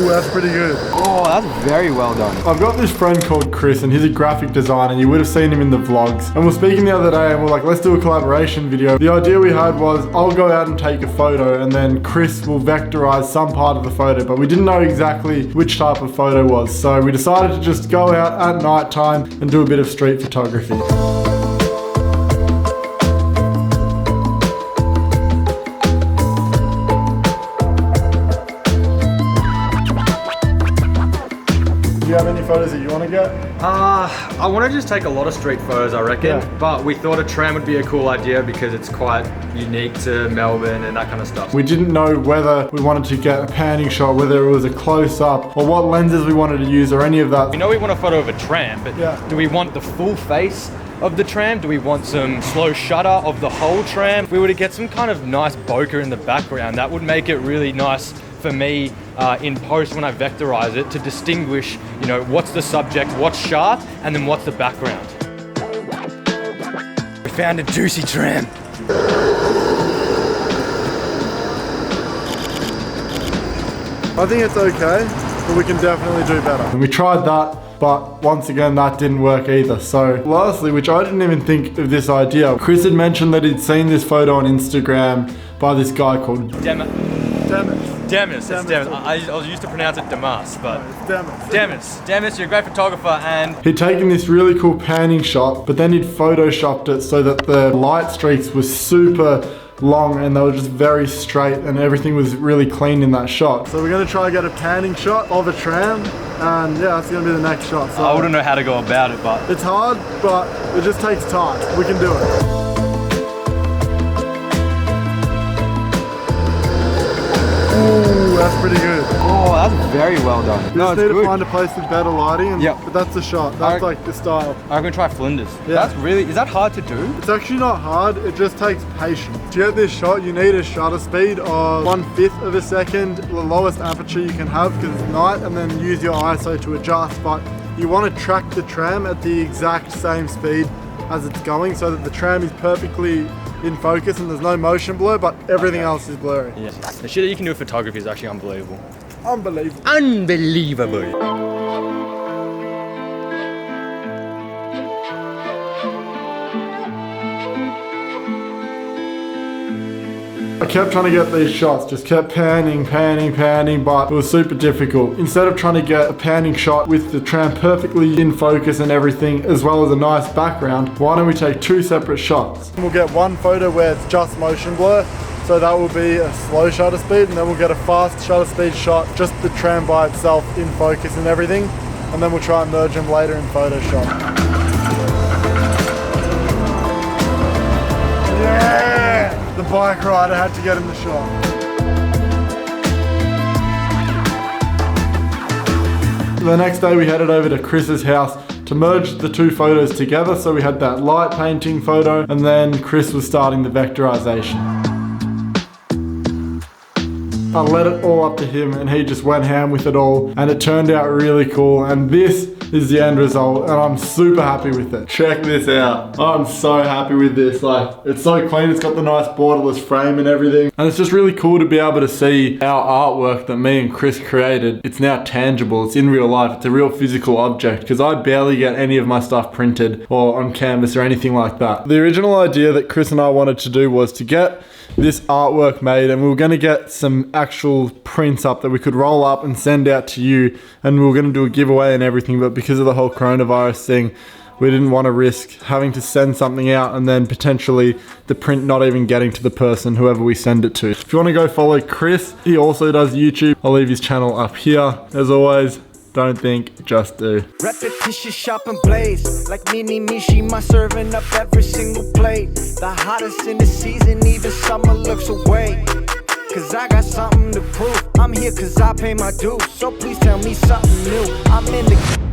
That's pretty good. Oh, that's very well done. I've got this friend called Chris and he's a graphic designer. You would have seen him in the vlogs. And we're speaking the other day and we're like, let's do a collaboration video. The idea we had was I'll go out and take a photo and then Chris will vectorize some part of the photo, but we didn't know exactly which type of photo was. So we decided to just go out at night time and do a bit of street photography. Do you have any photos that you want to get? I want to just take a lot of street photos, I reckon. Yeah. But we thought a tram would be a cool idea because it's quite unique to Melbourne and that kind of stuff. We didn't know whether we wanted to get a panning shot, whether it was a close-up, or what lenses we wanted to use, or any of that. We know we want a photo of a tram, but Yeah. do we want the full face of the tram? Do we want some slow shutter of the whole tram? If we were to get some kind of nice bokeh in the background, that would make it really nice for me in post when I vectorize it to distinguish, you know, what's the subject, what's sharp, and then what's the background. We found a juicy tram. I think it's okay, but we can definitely do better. And we tried that, but once again, that didn't work either. So lastly, which I didn't even think of this idea, Chris had mentioned that he'd seen this photo on Instagram by this guy called Demis. Demis. I was used to pronounce it Demas, but Demis. Demis, you're a great photographer, and He'd taken this really cool panning shot, but then he'd photoshopped it so that the light streaks were super long and they were just very straight and everything was really clean in that shot. So we're gonna try and get a panning shot of a tram, and yeah, that's gonna be the next shot. So I wouldn't know how to go about it, but it's hard, but it just takes time. We can do it. Ooh, that's pretty good. Oh, that's very well done. You No, just it's need to good. find a place with better lighting, and, Yep. but that's the shot. That's like the style. I'm gonna try Flinders. Yeah. That's really, is that hard to do? It's actually not hard, it just takes patience. To get this shot, you need a shutter speed of 1/5 of a second, the lowest aperture you can have because it's night, and then use your ISO to adjust. But you want to track the tram at the exact same speed as it's going so that the tram is perfectly in focus and there's no motion blur, but everything else is blurry. yeah. The shit that you can do with photography is actually unbelievable. Unbelievable. Unbelievable. I kept trying to get these shots, just kept panning, but it was super difficult. Instead of trying to get a panning shot with the tram perfectly in focus and everything, as well as a nice background, why don't we take two separate shots? We'll get one photo where it's just motion blur, so that will be a slow shutter speed, and then we'll get a fast shutter speed shot, just the tram by itself in focus and everything, and then we'll try and merge them later in Photoshop. Yeah! The bike rider had to get in the shot. The next day we headed over to Chris's house to merge the two photos together. So we had that light painting photo and then Chris was starting the vectorization. I let it all up to him and he just went ham with it all and it turned out really cool, and this is the end result and I'm super happy with it. Check this out. I'm so happy with this. Like, it's so clean, it's got the nice borderless frame and everything. And it's just really cool to be able to see our artwork that me and Chris created. It's now tangible, it's in real life, it's a real physical object, because I barely get any of my stuff printed or on canvas or anything like that. The original idea that Chris and I wanted to do was to get this artwork made, and we were going to get some actual prints up that we could roll up and send out to you, and we were going to do a giveaway and everything, but because of the whole coronavirus thing, we didn't want to risk having to send something out and then potentially the print not even getting to the person, whoever we send it to. If you want to go follow Chris, he also does YouTube. I'll leave his channel up here. As always, don't think, just do. Repetition, shop and blaze. Like Mini Me, she my serving up every single plate. The hottest in the season, even summer looks away. Cause I got something to prove. I'm here cause I pay my dues. So please tell me something new. I'm in the